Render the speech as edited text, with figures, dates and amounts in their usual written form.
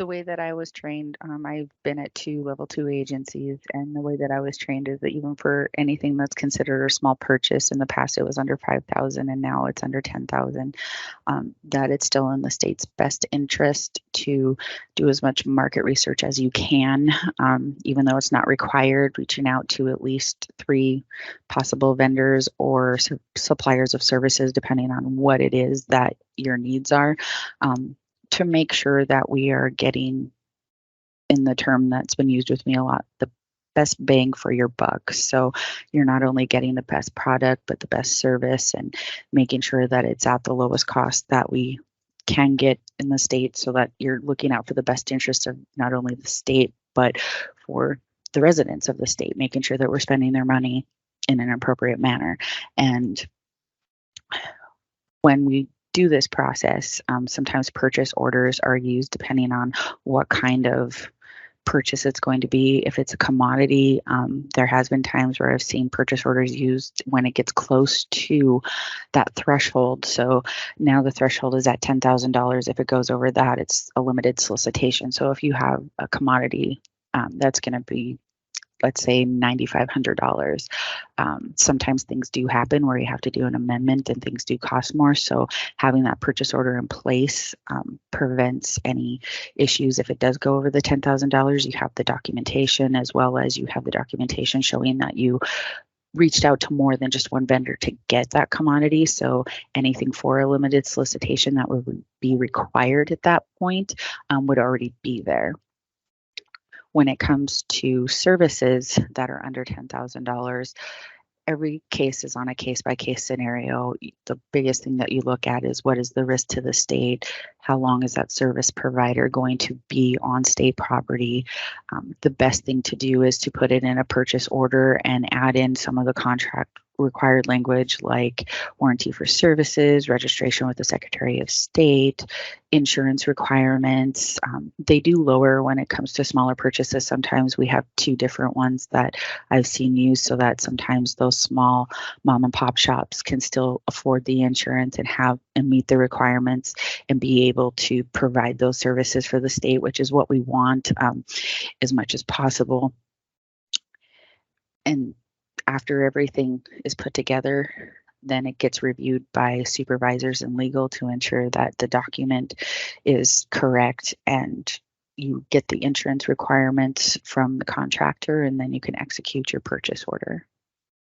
the way that I was trained, I've been at two level two agencies, and the way that I was trained is that even for anything that's considered a small purchase, in the past it was under 5,000, and now it's under 10,000. That it's still in the state's best interest to do as much market research as you can, even though it's not required. Reaching out to at least three possible vendors or suppliers of services, depending on what it is that your needs are. To make sure that we are getting, in the term that's been used with me a lot, the best bang for your buck. So you're not only getting the best product, but the best service, and making sure that it's at the lowest cost that we can get in the state, so that you're looking out for the best interest of not only the state, but for the residents of the state, making sure that we're spending their money in an appropriate manner. And when we do this process, sometimes purchase orders are used depending on what kind of purchase it's going to be. If it's a commodity, there has been times where I've seen purchase orders used when it gets close to that threshold. So now the threshold is at $10,000. If it goes over that, it's a limited solicitation. So if you have a commodity that's going to be, let's say, $9,500. Sometimes things do happen where you have to do an amendment and things do cost more. So having that purchase order in place prevents any issues. If it does go over the $10,000, you have the documentation, as well as you have the documentation showing that you reached out to more than just one vendor to get that commodity. So anything for a limited solicitation that would be required at that point would already be there. When it comes to services that are under $10,000, every case is on a case-by-case scenario. The biggest thing that you look at is, what is the risk to the state? How long is that service provider going to be on state property? The best thing to do is to put it in a purchase order and add in some of the contract required language, like warranty for services, registration with the Secretary of State, insurance requirements. They do lower when it comes to smaller purchases. Sometimes we have two different ones that I've seen used, so that sometimes those small mom and pop shops can still afford the insurance and meet the requirements and be able to provide those services for the state, which is what we want as much as possible. And after everything is put together, then it gets reviewed by supervisors and legal to ensure that the document is correct, and you get the insurance requirements from the contractor, and then you can execute your purchase order.